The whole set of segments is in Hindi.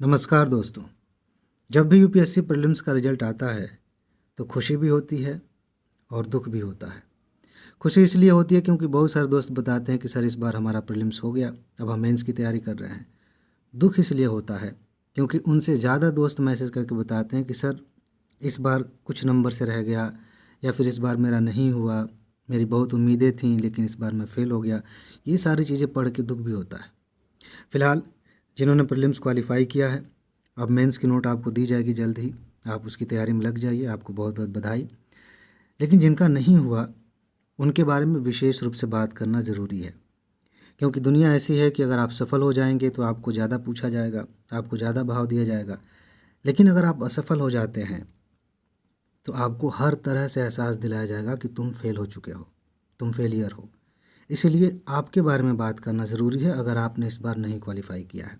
नमस्कार दोस्तों। जब भी यूपीएससी प्रीलिम्स का रिजल्ट आता है तो खुशी भी होती है और दुख भी होता है। खुशी इसलिए होती है क्योंकि बहुत सारे दोस्त बताते हैं कि सर इस बार हमारा प्रीलिम्स हो गया, अब हम मेंस की तैयारी कर रहे हैं। दुख इसलिए होता है क्योंकि उनसे ज़्यादा दोस्त मैसेज करके बताते हैं कि सर इस बार कुछ नंबर से रह गया, या फिर इस बार मेरा नहीं हुआ, मेरी बहुत उम्मीदें थीं लेकिन इस बार मैं फ़ेल हो गया। ये सारी चीज़ें पढ़ के दुख भी होता है। फ़िलहाल जिन्होंने प्रीलिम्स क्वालिफ़ाई किया है, अब मेंस की नोट आपको दी जाएगी जल्द ही, आप उसकी तैयारी में लग जाइए, आपको बहुत बहुत बधाई। लेकिन जिनका नहीं हुआ उनके बारे में विशेष रूप से बात करना ज़रूरी है, क्योंकि दुनिया ऐसी है कि अगर आप सफल हो जाएंगे तो आपको ज़्यादा पूछा जाएगा, आपको ज़्यादा भाव दिया जाएगा। लेकिन अगर आप असफल हो जाते हैं तो आपको हर तरह से एहसास दिलाया जाएगा कि तुम फेल हो चुके हो, तुम फेलियर हो। इसीलिए आपके बारे में बात करना ज़रूरी है अगर आपने इस बार नहीं क्वालिफ़ाई किया है।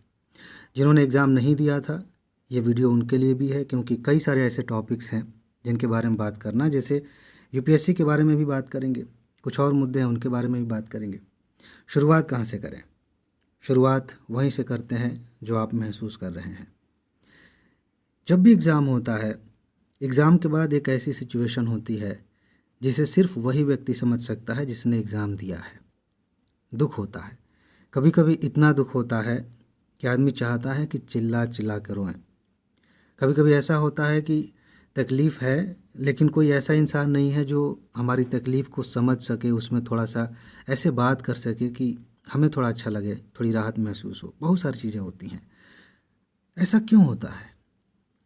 जिन्होंने एग्ज़ाम नहीं दिया था, ये वीडियो उनके लिए भी है, क्योंकि कई सारे ऐसे टॉपिक्स हैं जिनके बारे में बात करना, जैसे यूपीएससी के बारे में भी बात करेंगे, कुछ और मुद्दे हैं उनके बारे में भी बात करेंगे। शुरुआत कहाँ से करें? शुरुआत वहीं से करते हैं जो आप महसूस कर रहे हैं। जब भी एग्ज़ाम होता है, एग्ज़ाम के बाद एक ऐसी सिचुएशन होती है जिसे सिर्फ वही व्यक्ति समझ सकता है जिसने एग्ज़ाम दिया है। दुख होता है, कभी कभी इतना दुख होता है कि आदमी चाहता है कि चिल्ला चिल्ला कर रोएं। कभी कभी ऐसा होता है कि तकलीफ़ है लेकिन कोई ऐसा इंसान नहीं है जो हमारी तकलीफ़ को समझ सके, उसमें थोड़ा सा ऐसे बात कर सके कि हमें थोड़ा अच्छा लगे, थोड़ी राहत महसूस हो। बहुत सारी चीज़ें होती हैं। ऐसा क्यों होता है,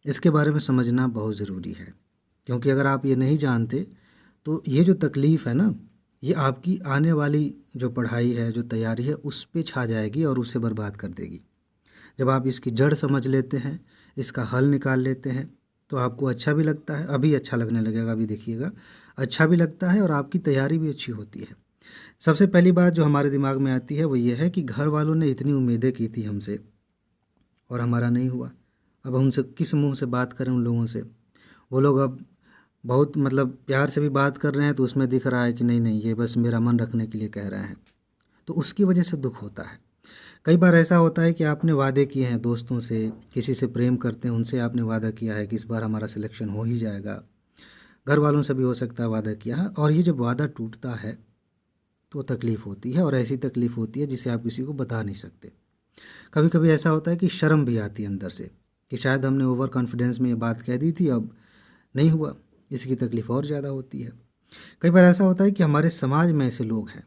इसके बारे में समझना बहुत ज़रूरी है, क्योंकि अगर आप ये नहीं जानते तो ये जो तकलीफ़ है ना, ये आपकी आने वाली जो पढ़ाई है, जो तैयारी है, उस पे छा जाएगी और उसे बर्बाद कर देगी। जब आप इसकी जड़ समझ लेते हैं, इसका हल निकाल लेते हैं, तो आपको अच्छा भी लगता है, अभी अच्छा लगने लगेगा, अभी देखिएगा अच्छा भी लगता है और आपकी तैयारी भी अच्छी होती है। सबसे पहली बात जो हमारे दिमाग में आती है वो ये है कि घर वालों ने इतनी उम्मीदें की थी हमसे और हमारा नहीं हुआ। अब उनसे किस मुंह से बात करें उन लोगों से? वो लोग अब बहुत प्यार से भी बात कर रहे हैं तो उसमें दिख रहा है कि नहीं नहीं, ये बस मेरा मन रखने के लिए कह रहे हैं, तो उसकी वजह से दुख होता है। कई बार ऐसा होता है कि आपने वादे किए हैं दोस्तों से, किसी से प्रेम करते हैं उनसे आपने वादा किया है कि इस बार हमारा सिलेक्शन हो ही जाएगा। घर वालों से भी हो सकता है वादा किया है, और ये जब वादा टूटता है तो तकलीफ़ होती है, और ऐसी तकलीफ़ होती है जिसे आप किसी को बता नहीं सकते। कभी कभी ऐसा होता है कि शर्म भी आती है अंदर से कि शायद हमने ओवर कॉन्फिडेंस में ये बात कह दी थी, अब नहीं हुआ, इसकी तकलीफ़ और ज़्यादा होती है। कई बार ऐसा होता है कि हमारे समाज में ऐसे लोग हैं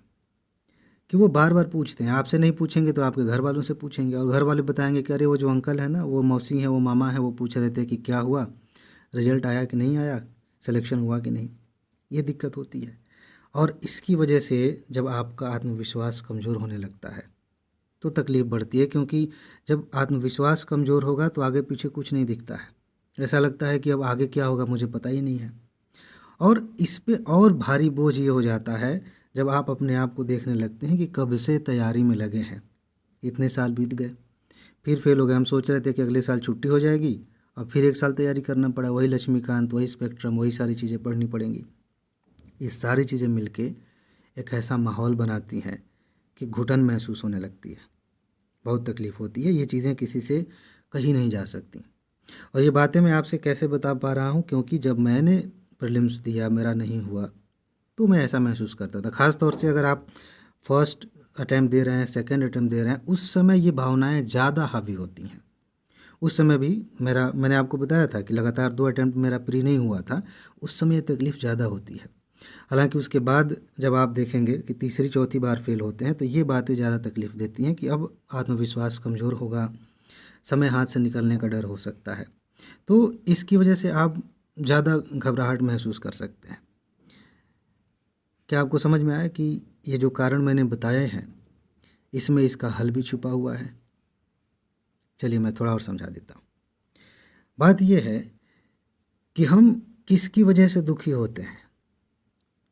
कि वो बार बार पूछते हैं, आपसे नहीं पूछेंगे तो आपके घर वालों से पूछेंगे, और घर वाले बताएंगे कि अरे वो जो अंकल है ना, वो मौसी है, वो मामा है, वो पूछ रहे थे कि क्या हुआ, रिजल्ट आया कि नहीं आया, सिलेक्शन हुआ कि नहीं। ये दिक्कत होती है, और इसकी वजह से जब आपका आत्मविश्वास कमज़ोर होने लगता है तो तकलीफ़ बढ़ती है, क्योंकि जब आत्मविश्वास कमज़ोर होगा तो आगे पीछे कुछ नहीं दिखता है। ऐसा लगता है कि अब आगे क्या होगा मुझे पता ही नहीं है। और इस पे और भारी बोझ ये हो जाता है जब आप अपने आप को देखने लगते हैं कि कब से तैयारी में लगे हैं, इतने साल बीत गए, फिर फेल हो गए। हम सोच रहे थे कि अगले साल छुट्टी हो जाएगी और फिर एक साल तैयारी करना पड़ा, वही लक्ष्मीकांत, वही स्पेक्ट्रम, वही सारी चीज़ें पढ़नी पड़ेंगी। ये सारी चीज़ें मिलके एक ऐसा माहौल बनाती हैं कि घुटन महसूस होने लगती है, बहुत तकलीफ़ होती है। ये चीज़ें किसी से कही नहीं जा सकती। और ये बातें मैं आपसे कैसे बता पा रहा हूँ, क्योंकि जब मैंने प्रीलिम्स दिया, मेरा नहीं हुआ, तो मैं ऐसा महसूस करता था। ख़ास तौर से अगर आप फर्स्ट अटैम्प्ट दे रहे हैं, सेकंड अटैम्प्ट दे रहे हैं, उस समय ये भावनाएं ज़्यादा हावी होती हैं। उस समय भी मैंने आपको बताया था कि लगातार 2 अटैम्प्ट मेरा प्री नहीं हुआ था, उस समय ये तकलीफ़ ज़्यादा होती है। हालांकि उसके बाद जब आप देखेंगे कि तीसरी चौथी बार फेल होते हैं तो ये बातें ज़्यादा तकलीफ़ देती हैं कि अब आत्मविश्वास कमज़ोर होगा, समय हाथ से निकलने का डर हो सकता है। तो इसकी वजह से आप ज़्यादा घबराहट महसूस कर सकते हैं। क्या आपको समझ में आया कि ये जो कारण मैंने बताए हैं, इसमें इसका हल भी छुपा हुआ है? चलिए मैं थोड़ा और समझा देता हूँ। बात यह है कि हम किसकी वजह से दुखी होते हैं।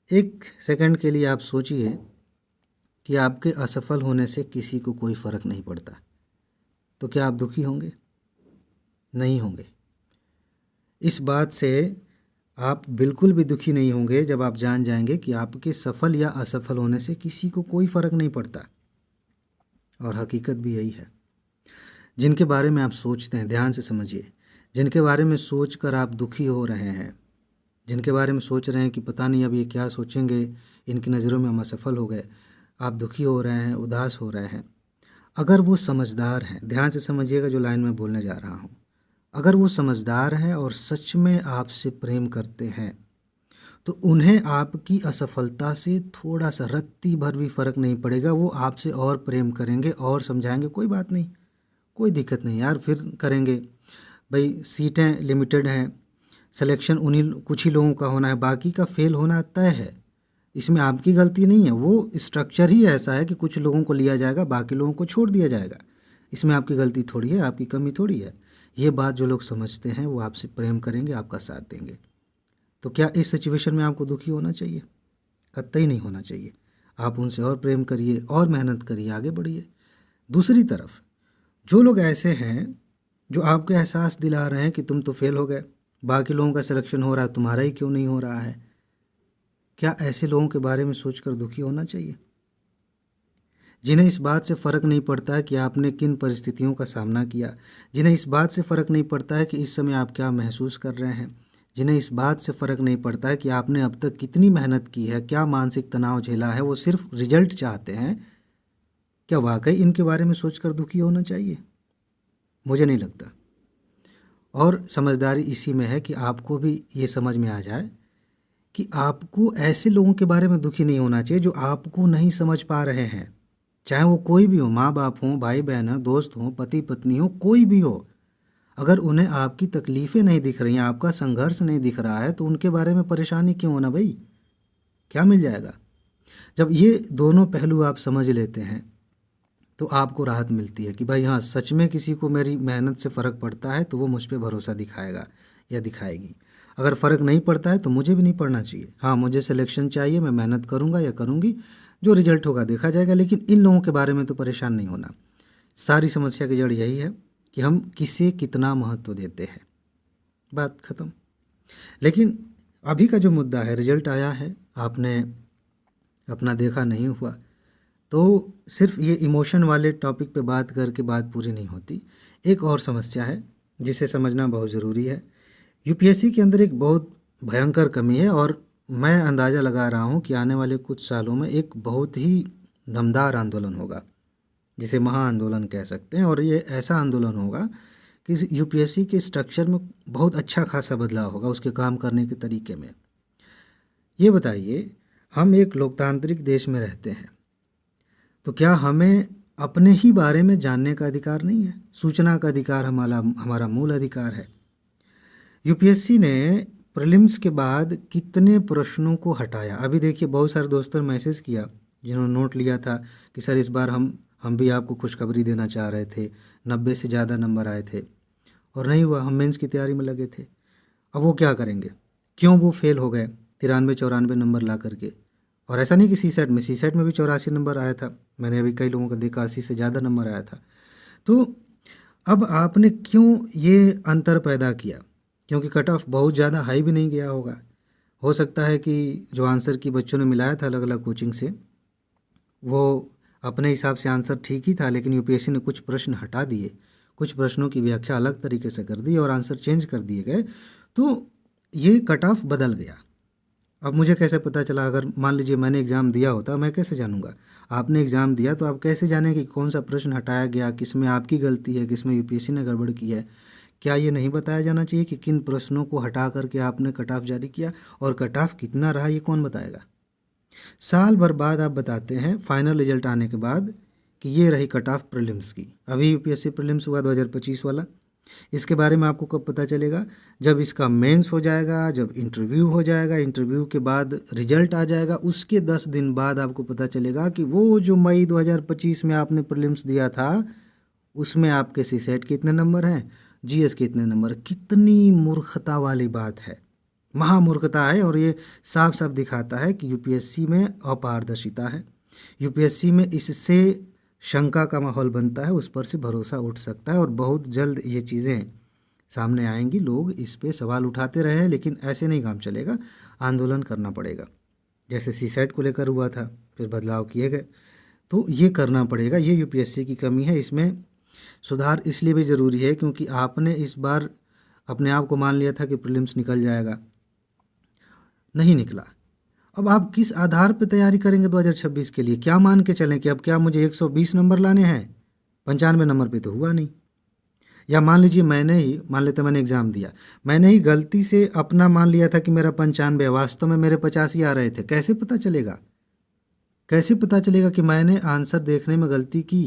एक सेकंड के लिए आप सोचिए कि आपके असफल होने से किसी को कोई फ़र्क नहीं पड़ता, तो क्या आप दुखी होंगे? नहीं होंगे। इस बात से आप बिल्कुल भी दुखी नहीं होंगे जब आप जान जाएंगे कि आपके सफल या असफल होने से किसी को कोई फ़र्क नहीं पड़ता, और हकीकत भी यही है। जिनके बारे में आप सोचते हैं, ध्यान से समझिए, जिनके बारे में सोच कर आप दुखी हो रहे हैं, जिनके बारे में सोच रहे हैं कि पता नहीं अब ये क्या सोचेंगे, इनकी नज़रों में हम असफल हो गए, आप दुखी हो रहे हैं, उदास हो रहे हैं, अगर वो समझदार हैं, ध्यान से समझिएगा जो लाइन मैं बोलने जा रहा हूँ, अगर वो समझदार हैं और सच में आपसे प्रेम करते हैं तो उन्हें आपकी असफलता से थोड़ा सा रत्ती भर भी फ़र्क नहीं पड़ेगा। वो आपसे और प्रेम करेंगे और समझाएंगे, कोई बात नहीं, कोई दिक्कत नहीं यार, फिर करेंगे भाई, सीटें लिमिटेड हैं, सिलेक्शन उन्हीं कुछ ही लोगों का होना है, बाकी का फेल होना तय है, इसमें आपकी गलती नहीं है। वो स्ट्रक्चर ही ऐसा है कि कुछ लोगों को लिया जाएगा, बाकी लोगों को छोड़ दिया जाएगा, इसमें आपकी गलती थोड़ी है, आपकी कमी थोड़ी है। ये बात जो लोग समझते हैं वो आपसे प्रेम करेंगे, आपका साथ देंगे। तो क्या इस सिचुएशन में आपको दुखी होना चाहिए? कतई नहीं होना चाहिए। आप उनसे और प्रेम करिए और मेहनत करिए, आगे बढ़िए। दूसरी तरफ जो लोग ऐसे हैं जो आपको एहसास दिला रहे हैं कि तुम तो फेल हो गए, बाकी लोगों का सिलेक्शन हो रहा है, तुम्हारा ही क्यों नहीं हो रहा है, क्या ऐसे लोगों के बारे में सोचकर दुखी होना चाहिए? जिन्हें इस बात से फ़र्क नहीं पड़ता है कि आपने किन परिस्थितियों का सामना किया, जिन्हें इस बात से फ़र्क नहीं पड़ता है कि इस समय आप क्या महसूस कर रहे हैं, जिन्हें इस बात से फ़र्क नहीं पड़ता है कि आपने अब तक कितनी मेहनत की है, क्या मानसिक तनाव झेला है, वो सिर्फ रिजल्ट चाहते हैं, क्या वाकई इनके बारे में सोचकर दुखी होना चाहिए? मुझे नहीं लगता। और समझदारी इसी में है कि आपको भी ये समझ में आ जाए कि आपको ऐसे लोगों के बारे में दुखी नहीं होना चाहिए जो आपको नहीं समझ पा रहे हैं, चाहे वो कोई भी हो, माँ बाप हों, भाई बहन हो, दोस्त हों, पति पत्नी हो, कोई भी हो। अगर उन्हें आपकी तकलीफ़ें नहीं दिख रही हैं, आपका संघर्ष नहीं दिख रहा है, तो उनके बारे में परेशानी क्यों होना भाई? क्या मिल जाएगा? जब ये दोनों पहलू आप समझ लेते हैं तो आपको राहत मिलती है कि भाई हाँ, सच में किसी को मेरी मेहनत से फ़र्क पड़ता है तो वो मुझ पे भरोसा दिखाएगा या दिखाएगी। अगर फ़र्क नहीं पड़ता है तो मुझे भी नहीं पड़ना चाहिए। हाँ, मुझे सिलेक्शन चाहिए, मैं मेहनत करूँगा या करूँगी, जो रिजल्ट होगा देखा जाएगा, लेकिन इन लोगों के बारे में तो परेशान नहीं होना। सारी समस्या की जड़ यही है कि हम किसे कितना महत्व देते हैं, बात ख़त्म। लेकिन अभी का जो मुद्दा है, रिजल्ट आया है, आपने अपना देखा नहीं हुआ, तो सिर्फ ये इमोशन वाले टॉपिक पे बात करके बात पूरी नहीं होती। एक और समस्या है जिसे समझना बहुत ज़रूरी है। यूपीएससी के अंदर एक बहुत भयंकर कमी है और मैं अंदाज़ा लगा रहा हूँ कि आने वाले कुछ सालों में एक बहुत ही दमदार आंदोलन होगा, जिसे महाआंदोलन कह सकते हैं। और ये ऐसा आंदोलन होगा कि यूपीएससी के स्ट्रक्चर में बहुत अच्छा खासा बदलाव होगा, उसके काम करने के तरीके में। ये बताइए, हम एक लोकतांत्रिक देश में रहते हैं, तो क्या हमें अपने ही बारे में जानने का अधिकार नहीं है? सूचना का अधिकार हमारा मूल अधिकार है। यूपीएससी ने प्रीलिम्स के बाद कितने प्रश्नों को हटाया? अभी देखिए, बहुत सारे दोस्तों ने मैसेज किया जिन्होंने नोट लिया था कि सर इस बार हम भी आपको खुशखबरी देना चाह रहे थे, 90 से ज़्यादा नंबर आए थे और नहीं हुआ, हम मेंस की तैयारी में लगे थे। अब वो क्या करेंगे? क्यों वो फेल हो गए 93-94 नंबर ला करके? और ऐसा नहीं कि सी सेट में भी 84 नंबर आया था, मैंने अभी कई लोगों का देखा 80 से ज़्यादा नंबर आया था। तो अब आपने क्यों ये अंतर पैदा किया? क्योंकि कट ऑफ बहुत ज़्यादा हाई भी नहीं गया होगा। हो सकता है कि जो आंसर की बच्चों ने मिलाया था अलग अलग कोचिंग से, वो अपने हिसाब से आंसर ठीक ही था, लेकिन यूपीएससी ने कुछ प्रश्न हटा दिए, कुछ प्रश्नों की व्याख्या अलग तरीके से कर दी और आंसर चेंज कर दिए गए, तो ये कट ऑफ बदल गया। अब मुझे कैसे पता चला? अगर मान लीजिए मैंने एग्ज़ाम दिया होता, मैं कैसे जानूंगा? आपने एग्ज़ाम दिया तो आप कैसे जानेंगे कि कौन सा प्रश्न हटाया गया, किस में आपकी गलती है, किस में यूपीएससी ने गड़बड़ की है? क्या ये नहीं बताया जाना चाहिए कि किन प्रश्नों को हटा करके आपने कट ऑफ जारी किया, और कट ऑफ कितना रहा ये कौन बताएगा? साल भर बाद आप बताते हैं फाइनल रिजल्ट आने के बाद कि ये रही कट ऑफ प्रीलिम्स की। अभी यूपीएससी प्रीलिम्स हुआ 2025 वाला, इसके बारे में आपको कब पता चलेगा? जब इसका मेंस हो जाएगा, जब इंटरव्यू हो जाएगा, इंटरव्यू के बाद रिजल्ट आ जाएगा, उसके 10 दिन बाद आपको पता चलेगा कि वो जो मई 2025 में आपने प्रीलिम्स दिया था उसमें आपके सी सेट के इतने नंबर हैं, जीएस के इतने नंबर। कितनी मूर्खता वाली बात है, महामूर्खता है। और ये साफ साफ दिखाता है कि यूपीएससी में अपारदर्शिता है। यूपीएससी में इससे शंका का माहौल बनता है, उस पर से भरोसा उठ सकता है और बहुत जल्द ये चीज़ें सामने आएंगी। लोग इस पे सवाल उठाते रहे हैं, लेकिन ऐसे नहीं काम चलेगा, आंदोलन करना पड़ेगा। जैसे सी सेट को लेकर हुआ था, फिर बदलाव किए गए, तो ये करना पड़ेगा। ये यूपीएससी की कमी है, इसमें सुधार इसलिए भी ज़रूरी है क्योंकि आपने इस बार अपने आप को मान लिया था कि प्रीलिम्स निकल जाएगा, नहीं निकला। अब आप किस आधार पर तैयारी करेंगे 2026 के लिए? क्या मान के चलें कि अब क्या मुझे 120 नंबर लाने हैं? 95 नंबर पे तो हुआ नहीं। या मान लीजिए मान लेते मैंने एग्ज़ाम दिया, मैंने ही गलती से अपना मान लिया था कि मेरा 95, वास्तव में मेरे 85 आ रहे थे। कैसे पता चलेगा? कैसे पता चलेगा कि मैंने आंसर देखने में गलती की?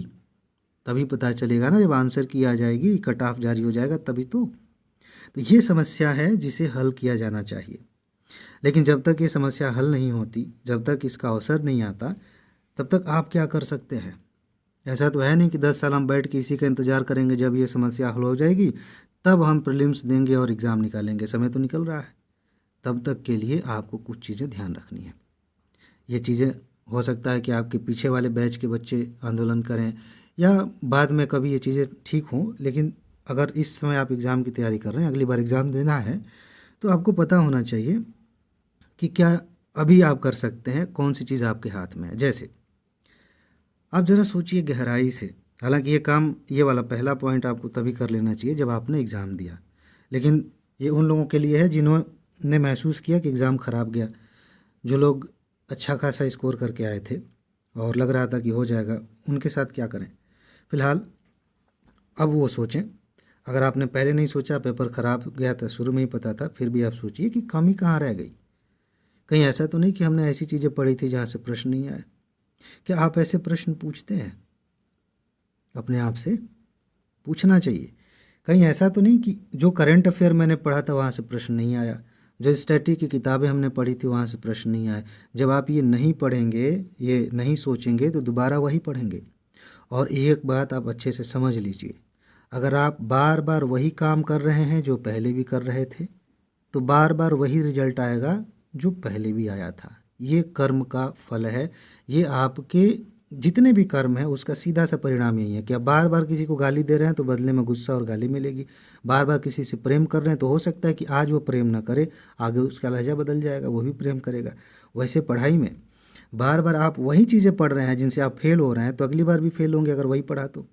तभी पता चलेगा ना, जब आंसर की आ जाएगी, कट ऑफ जारी हो जाएगा तभी तो ये समस्या है जिसे हल किया जाना चाहिए। लेकिन जब तक ये समस्या हल नहीं होती, जब तक इसका अवसर नहीं आता, तब तक आप क्या कर सकते हैं? ऐसा तो है नहीं कि 10 साल हम बैठ के इसी का इंतज़ार करेंगे, जब ये समस्या हल हो जाएगी तब हम प्रीलिम्स देंगे और एग्ज़ाम निकालेंगे। समय तो निकल रहा है। तब तक के लिए आपको कुछ चीज़ें ध्यान रखनी है। ये चीज़ें हो सकता है कि आपके पीछे वाले बैच के बच्चे आंदोलन करें या बाद में कभी ये चीज़ें ठीक हों, लेकिन अगर इस समय आप एग्ज़ाम की तैयारी कर रहे हैं, अगली बार एग्ज़ाम देना है, तो आपको पता होना चाहिए कि क्या अभी आप कर सकते हैं, कौन सी चीज़ आपके हाथ में है। जैसे आप ज़रा सोचिए गहराई से। हालांकि ये काम, ये वाला पहला पॉइंट आपको तभी कर लेना चाहिए जब आपने एग्ज़ाम दिया, लेकिन ये उन लोगों के लिए है जिन्होंने महसूस किया कि एग्ज़ाम ख़राब गया। जो लोग अच्छा खासा स्कोर करके आए थे और लग रहा था कि हो जाएगा, उनके साथ क्या करें? फ़िलहाल अब वो सोचें। अगर आपने पहले नहीं सोचा, पेपर ख़राब गया था, शुरू में ही पता था, फिर भी आप सोचिए कि कमी कहाँ रह गई। कहीं ऐसा तो नहीं कि हमने ऐसी चीज़ें पढ़ी थी जहाँ से प्रश्न नहीं आए? क्या आप ऐसे प्रश्न पूछते हैं? अपने आप से पूछना चाहिए। कहीं ऐसा तो नहीं कि जो करंट अफेयर मैंने पढ़ा था वहाँ से प्रश्न नहीं आया, जो स्टैटी की किताबें हमने पढ़ी थी वहाँ से प्रश्न नहीं आए? जब आप ये नहीं पढ़ेंगे, ये नहीं सोचेंगे, तो दोबारा वही पढ़ेंगे। और एक बात आप अच्छे से समझ लीजिए, अगर आप बार बार वही काम कर रहे हैं जो पहले भी कर रहे थे, तो बार बार वही रिजल्ट आएगा जो पहले भी आया था। ये कर्म का फल है। ये आपके जितने भी कर्म हैं उसका सीधा सा परिणाम यही है कि आप बार बार किसी को गाली दे रहे हैं तो बदले में गुस्सा और गाली मिलेगी। बार बार किसी से प्रेम कर रहे हैं तो हो सकता है कि आज वो प्रेम ना करे, आगे उसका लहजा बदल जाएगा, वो भी प्रेम करेगा। वैसे पढ़ाई में बार बार आप वही चीज़ें पढ़ रहे हैं जिनसे आप फेल हो रहे हैं, तो अगली बार भी फेल होंगे अगर वही पढ़ा तो।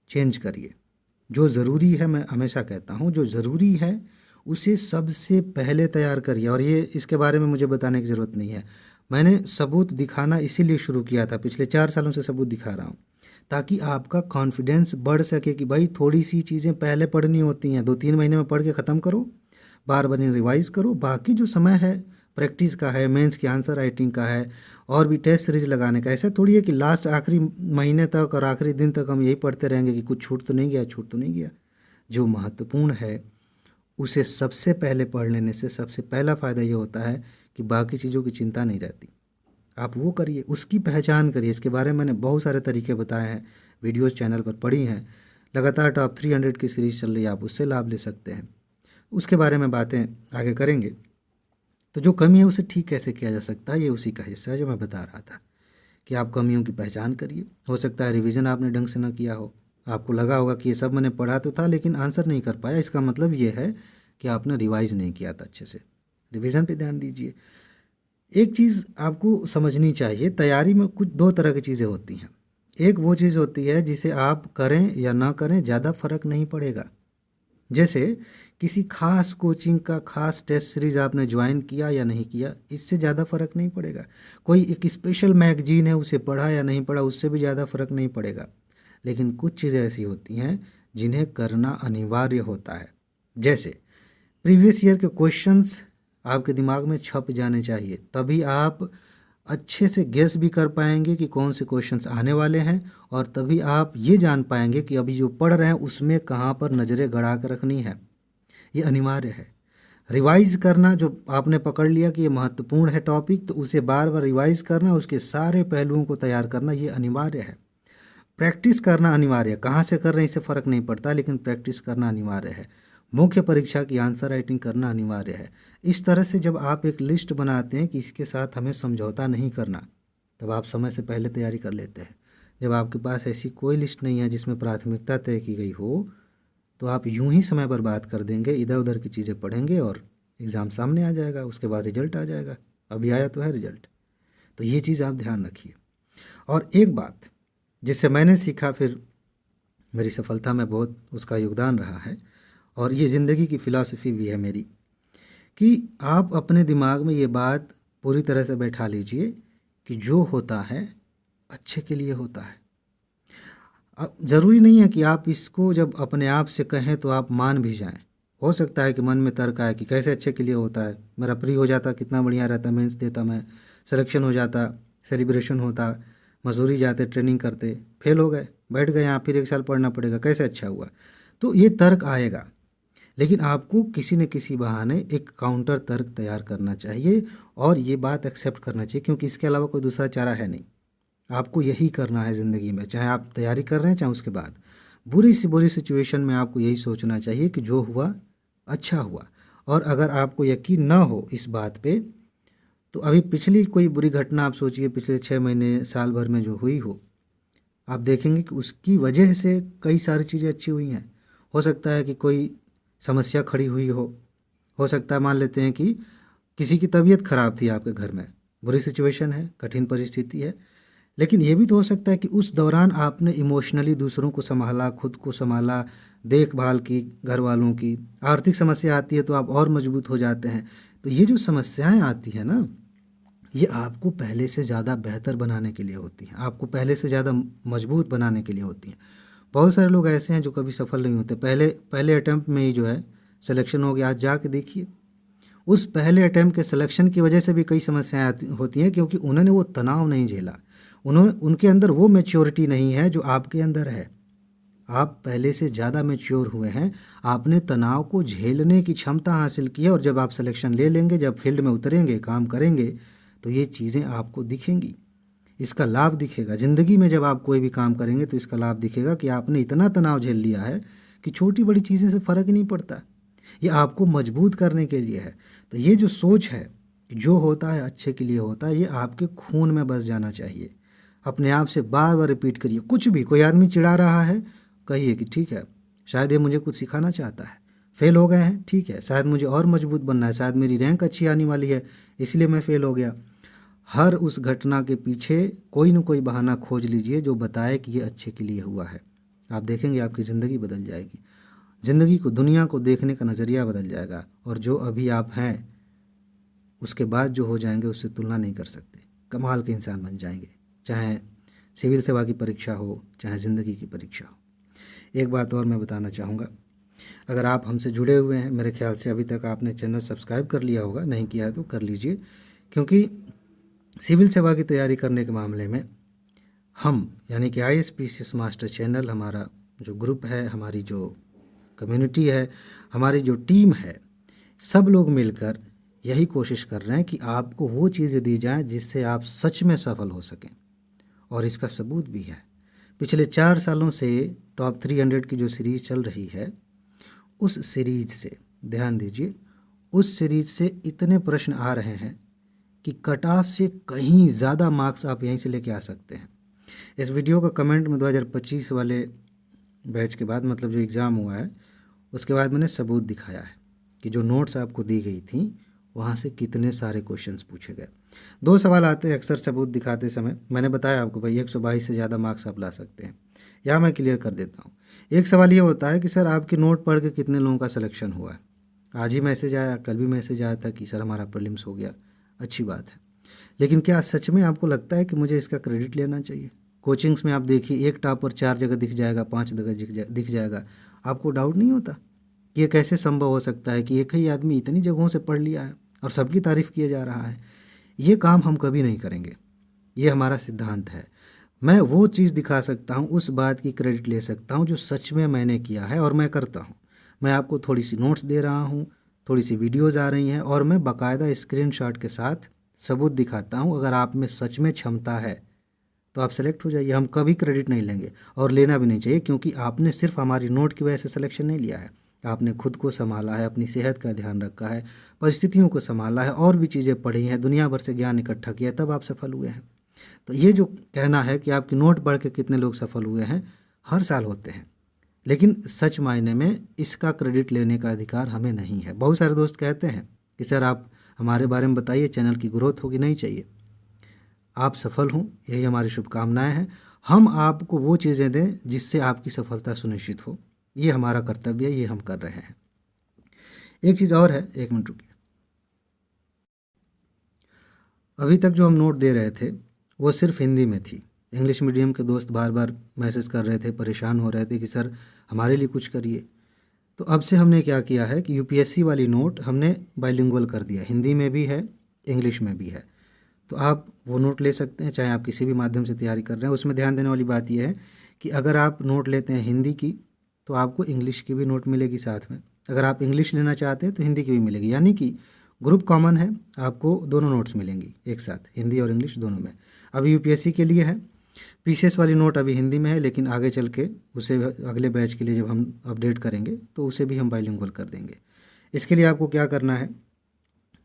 चेंज करिए। जो ज़रूरी है, मैं हमेशा कहता हूँ, जो ज़रूरी है उसे सबसे पहले तैयार करिए। और ये इसके बारे में मुझे बताने की ज़रूरत नहीं है, मैंने सबूत दिखाना इसीलिए शुरू किया था, पिछले 4 सालों से सबूत दिखा रहा हूँ, ताकि आपका कॉन्फिडेंस बढ़ सके कि भाई थोड़ी सी चीज़ें पहले पढ़नी होती हैं, 2-3 महीने में पढ़ के ख़त्म करो, बार बार रिवाइज करो। बाकी जो समय है प्रैक्टिस का है, मेंस की आंसर राइटिंग का है, और भी टेस्ट सीरीज लगाने का। ऐसा थोड़ी है कि लास्ट आखिरी महीने तक और आखिरी दिन तक हम यही पढ़ते रहेंगे कि कुछ छूट तो नहीं गया, छूट तो नहीं गया। जो महत्वपूर्ण है उसे सबसे पहले पढ़ लेने से सबसे पहला फ़ायदा ये होता है कि बाकी चीज़ों की चिंता नहीं रहती। आप वो करिए, उसकी पहचान करिए। इसके बारे में मैंने बहुत सारे तरीके बताए हैं, वीडियोस चैनल पर पड़ी हैं। लगातार टॉप 300 की सीरीज़ चल रही है, आप उससे लाभ ले सकते हैं। उसके बारे में बातें आगे करेंगे। तो जो कमी है उसे ठीक कैसे किया जा सकता है, ये उसी का हिस्सा है जो मैं बता रहा था कि आप कमियों की पहचान करिए। हो सकता है रिवीजन आपने ढंग से ना किया हो, आपको लगा होगा कि ये सब मैंने पढ़ा तो था लेकिन आंसर नहीं कर पाया। इसका मतलब ये है कि आपने रिवाइज नहीं किया था अच्छे से। रिवीजन पे ध्यान दीजिए। एक चीज़ आपको समझनी चाहिए, तैयारी में कुछ 2 तरह की चीज़ें होती हैं। एक वो चीज़ होती है जिसे आप करें या ना करें ज़्यादा फर्क नहीं पड़ेगा। जैसे किसी खास कोचिंग का खास टेस्ट सीरीज आपने ज्वाइन किया या नहीं किया, इससे ज़्यादा फ़र्क नहीं पड़ेगा। कोई एक स्पेशल मैगजीन है, उसे पढ़ा या नहीं पढ़ा, उससे भी ज़्यादा फ़र्क नहीं पड़ेगा। लेकिन कुछ चीज़ें ऐसी होती हैं जिन्हें करना अनिवार्य होता है। जैसे प्रीवियस ईयर के क्वेश्चंस आपके दिमाग में छप जाने चाहिए, तभी आप अच्छे से गेस भी कर पाएंगे कि कौन से क्वेश्चंस आने वाले हैं, और तभी आप ये जान पाएंगे कि अभी जो पढ़ रहे हैं उसमें कहाँ पर नज़रें गड़ा कर रखनी है। ये अनिवार्य है। रिवाइज़ करना, जो आपने पकड़ लिया कि ये महत्वपूर्ण है टॉपिक, तो उसे बार बार रिवाइज़ करना, उसके सारे पहलुओं को तैयार करना, ये अनिवार्य है। प्रैक्टिस करना अनिवार्य है। कहाँ से कर रहे हैं इससे फ़र्क नहीं पड़ता, लेकिन प्रैक्टिस करना अनिवार्य है। मुख्य परीक्षा की आंसर राइटिंग करना अनिवार्य है। इस तरह से जब आप एक लिस्ट बनाते हैं कि इसके साथ हमें समझौता नहीं करना, तब आप समय से पहले तैयारी कर लेते हैं। जब आपके पास ऐसी कोई लिस्ट नहीं है जिसमें प्राथमिकता तय की गई हो, तो आप यूं ही समय बर्बाद कर देंगे, इधर उधर की चीज़ें पढ़ेंगे और एग्ज़ाम सामने आ जाएगा, उसके बाद रिजल्ट आ जाएगा। अभी आया तो है रिजल्ट। तो ये चीज़ आप ध्यान रखिए। और एक बात जिससे मैंने सीखा, फिर मेरी सफलता में बहुत उसका योगदान रहा है। और ये ज़िंदगी की फ़िलॉसफी भी है मेरी कि आप अपने दिमाग में ये बात पूरी तरह से बैठा लीजिए कि जो होता है अच्छे के लिए होता है। अब ज़रूरी नहीं है कि आप इसको जब अपने आप से कहें तो आप मान भी जाएं। हो सकता है कि मन में तर्क आए कि कैसे अच्छे के लिए होता है, मेरा प्री हो जाता कितना बढ़िया रहता, मेंस देता मैं, सिलेक्शन हो जाता, सेलिब्रेशन होता, मसूरी जाते, ट्रेनिंग करते, फेल हो गए, बैठ गए यहाँ, फिर 1 साल पढ़ना पड़ेगा, कैसे अच्छा हुआ। तो ये तर्क आएगा, लेकिन आपको किसी न किसी बहाने एक काउंटर तर्क तैयार करना चाहिए और ये बात एक्सेप्ट करना चाहिए, क्योंकि इसके अलावा कोई दूसरा चारा है नहीं। आपको यही करना है ज़िंदगी में, चाहे आप तैयारी कर रहे हैं चाहे उसके बाद। बुरी से बुरी सिचुएशन में आपको यही सोचना चाहिए कि जो हुआ अच्छा हुआ। और अगर आपको यकीन ना हो इस बात पे, तो अभी पिछली कोई बुरी घटना आप सोचिए, पिछले 6 महीने साल भर में जो हुई हो, आप देखेंगे कि उसकी वजह से कई सारी चीज़ें अच्छी हुई हैं। हो सकता है कि कोई समस्या खड़ी हुई हो सकता है मान लेते हैं कि किसी की तबीयत खराब थी आपके घर में, बुरी सिचुएशन है, कठिन परिस्थिति है, लेकिन ये भी तो हो सकता है कि उस दौरान आपने इमोशनली दूसरों को संभाला, खुद को संभाला, देखभाल की घर वालों की। आर्थिक समस्या आती है तो आप और मजबूत हो जाते हैं। तो ये जो समस्याएं आती हैं ना, ये आपको पहले से ज़्यादा बेहतर बनाने के लिए होती हैं, आपको पहले से ज़्यादा मजबूत बनाने के लिए होती हैं। बहुत सारे लोग ऐसे हैं जो कभी सफल नहीं होते, पहले पहले अटैम्प्ट में ही जो है सिलेक्शन हो गया। आज जाके देखिए, उस पहले अटैम्प्ट के सिलेक्शन की वजह से भी कई समस्याएं होती हैं, क्योंकि उन्होंने वो तनाव नहीं झेला, उनके अंदर वो मैच्योरिटी नहीं है जो आपके अंदर है। आप पहले से ज़्यादा मैच्योर हुए हैं, आपने तनाव को झेलने की क्षमता हासिल की है। और जब आप सिलेक्शन ले लेंगे, जब फील्ड में उतरेंगे, काम करेंगे, तो ये चीज़ें आपको दिखेंगी, इसका लाभ दिखेगा। ज़िंदगी में जब आप कोई भी काम करेंगे तो इसका लाभ दिखेगा कि आपने इतना तनाव झेल लिया है कि छोटी बड़ी चीज़ें से फ़र्क ही नहीं पड़ता। ये आपको मजबूत करने के लिए है। तो ये जो सोच है कि जो होता है अच्छे के लिए होता है, ये आपके खून में बस जाना चाहिए। अपने आप से बार बार रिपीट करिए। कुछ भी, कोई आदमी चिढ़ा रहा है, कहिए कि ठीक है, शायद ये मुझे कुछ सिखाना चाहता है। फेल हो गए हैं, ठीक है, शायद मुझे और मजबूत बनना है, शायद मेरी रैंक अच्छी आने वाली है, इसलिए मैं फेल हो गया। हर उस घटना के पीछे कोई न कोई बहाना खोज लीजिए जो बताए कि ये अच्छे के लिए हुआ है। आप देखेंगे आपकी ज़िंदगी बदल जाएगी। ज़िंदगी को, दुनिया को देखने का नज़रिया बदल जाएगा। और जो अभी आप हैं उसके बाद जो हो जाएंगे उससे तुलना नहीं कर सकते। कमाल के इंसान बन जाएंगे, चाहे सिविल सेवा की परीक्षा हो, चाहे ज़िंदगी की परीक्षा हो। एक बात और मैं बताना चाहूँगा, अगर आप हमसे जुड़े हुए हैं, मेरे ख्याल से अभी तक आपने चैनल सब्सक्राइब कर लिया होगा, नहीं किया है तो कर लीजिए, क्योंकि सिविल सेवा की तैयारी करने के मामले में हम यानी कि ISPCS मास्टर चैनल, हमारा जो ग्रुप है, हमारी जो कम्युनिटी है, हमारी जो टीम है, सब लोग मिलकर यही कोशिश कर रहे हैं कि आपको वो चीज़ें दी जाएं जिससे आप सच में सफल हो सकें। और इसका सबूत भी है। पिछले 4 सालों से टॉप 300 की जो सीरीज़ चल रही है, उस सीरीज़ से, ध्यान दीजिए, उस सीरीज़ से इतने प्रश्न आ रहे हैं कि कट ऑफ से कहीं ज़्यादा मार्क्स आप यहीं से लेके आ सकते हैं। इस वीडियो का कमेंट में 2025 वाले बैच के बाद, मतलब जो एग्ज़ाम हुआ है उसके बाद, मैंने सबूत दिखाया है कि जो नोट्स आपको दी गई थी वहाँ से कितने सारे क्वेश्चंस पूछे गए। 2 सवाल आते हैं अक्सर सबूत दिखाते समय। मैंने बताया आपको भाई 122 से ज़्यादा मार्क्स आप ला सकते हैं। यहाँ मैं क्लियर कर देता हूँ। एक सवाल ये होता है कि सर आपकी नोट पढ़ के कितने लोगों का सिलेक्शन हुआ है। आज ही मैसेज आया, कल भी मैसेज आया था कि सर हमारा प्रीलिम्स हो गया, अच्छी बात है, लेकिन क्या सच में आपको लगता है कि मुझे इसका क्रेडिट लेना चाहिए? कोचिंग्स में आप देखिए, एक टॉपर 4 जगह दिख जाएगा, 5 जगह दिख जाएगा। आपको डाउट नहीं होता कि ये कैसे संभव हो सकता है कि एक ही आदमी इतनी जगहों से पढ़ लिया है और सबकी तारीफ़ किया जा रहा है? ये काम हम कभी नहीं करेंगे, ये हमारा सिद्धांत है। मैं वो चीज़ दिखा सकता हूँ, उस बात की क्रेडिट ले सकता हूँ जो सच में मैंने किया है और मैं करता हूँ। मैं आपको थोड़ी सी नोट्स दे रहा हूँ, थोड़ी सी वीडियोज़ आ रही हैं, और मैं बाकायदा स्क्रीनशॉट के साथ सबूत दिखाता हूँ। अगर आप में सच में क्षमता है तो आप सेलेक्ट हो जाइए, हम कभी क्रेडिट नहीं लेंगे और लेना भी नहीं चाहिए, क्योंकि आपने सिर्फ हमारी नोट की वजह से सिलेक्शन नहीं लिया है। आपने खुद को संभाला है, अपनी सेहत का ध्यान रखा है, परिस्थितियों को संभाला है, और भी चीज़ें पढ़ी हैं, दुनिया भर से ज्ञान इकट्ठा किया, तब आप सफल हुए हैं। तो ये जो कहना है कि आपकी नोट पढ़ के कितने लोग सफल हुए हैं, हर साल होते हैं, लेकिन सच मायने में इसका क्रेडिट लेने का अधिकार हमें नहीं है। बहुत सारे दोस्त कहते हैं कि सर आप हमारे बारे में बताइए, चैनल की ग्रोथ होगी। नहीं चाहिए, आप सफल हों, यही हमारी शुभकामनाएं हैं। हम आपको वो चीज़ें दें जिससे आपकी सफलता सुनिश्चित हो। ये हमारा कर्तव्य है, ये हम कर रहे हैं। एक चीज़ और है, 1 मिनट रुकिए। अभी तक जो हम नोट दे रहे थे वो सिर्फ हिंदी में थी। इंग्लिश मीडियम के दोस्त बार बार मैसेज कर रहे थे, परेशान हो रहे थे कि सर हमारे लिए कुछ करिए। तो अब से हमने क्या किया है कि यूपीएससी वाली नोट हमने बाइलिंगुअल कर दिया, हिंदी में भी है, इंग्लिश में भी है। तो आप वो नोट ले सकते हैं, चाहे आप किसी भी माध्यम से तैयारी कर रहे हैं। उसमें ध्यान देने वाली बात यह है कि अगर आप नोट लेते हैं हिंदी की तो आपको इंग्लिश की भी नोट मिलेगी साथ में। अगर आप इंग्लिश लेना चाहते हैं तो हिंदी की भी मिलेगी, यानी कि ग्रुप कॉमन है, आपको दोनों नोट्स मिलेंगी एक साथ, हिंदी और इंग्लिश दोनों में। अभी यूपीएससी के लिए है, पीसीएस वाली नोट अभी हिंदी में है, लेकिन आगे चल के उसे अगले बैच के लिए जब हम अपडेट करेंगे तो उसे भी हम बाइलिंगुअल कर देंगे। इसके लिए आपको क्या करना है,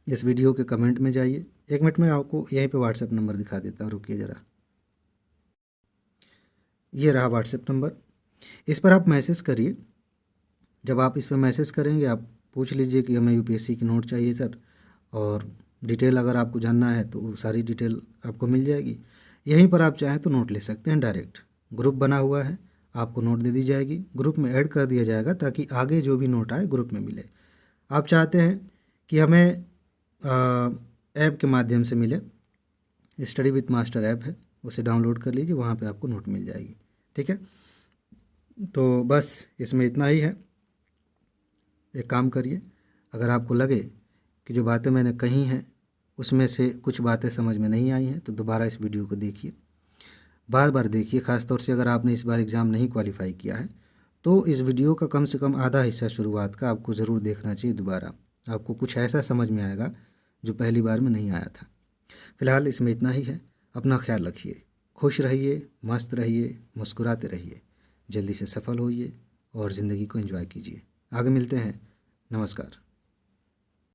इस वीडियो के कमेंट में जाइए। 1 मिनट में आपको यहीं पे व्हाट्सएप नंबर दिखा देता हूँ, रुकिए ज़रा। ये रहा व्हाट्सएप नंबर, इस पर आप मैसेज करिए। जब आप इस पर मैसेज करेंगे आप पूछ लीजिए कि हमें यूपीएससी की नोट चाहिए सर, और डिटेल अगर आपको जानना है तो सारी डिटेल आपको मिल जाएगी। यहीं पर आप चाहें तो नोट ले सकते हैं डायरेक्ट। ग्रुप बना हुआ है, आपको नोट दे दी जाएगी, ग्रुप में ऐड कर दिया जाएगा ताकि आगे जो भी नोट आए ग्रुप में मिले। आप चाहते हैं कि हमें ऐप के माध्यम से मिले, स्टडी विथ मास्टर ऐप है, उसे डाउनलोड कर लीजिए, वहाँ पे आपको नोट मिल जाएगी। ठीक है, तो बस इसमें इतना ही है। एक काम करिए, अगर आपको लगे कि जो बातें मैंने कही हैं उसमें से कुछ बातें समझ में नहीं आई हैं तो दोबारा इस वीडियो को देखिए, बार बार देखिए। ख़ासतौर से अगर आपने इस बार एग्ज़ाम नहीं क्वालिफाई किया है तो इस वीडियो का कम से कम आधा हिस्सा शुरुआत का आपको ज़रूर देखना चाहिए दोबारा। आपको कुछ ऐसा समझ में आएगा जो पहली बार में नहीं आया था। फ़िलहाल इसमें इतना ही है। अपना ख्याल रखिए, खुश रहिए, मस्त रहिए, मुस्कुराते रहिए, जल्दी से सफल होइए और ज़िंदगी को एंजॉय कीजिए। आगे मिलते हैं। नमस्कार।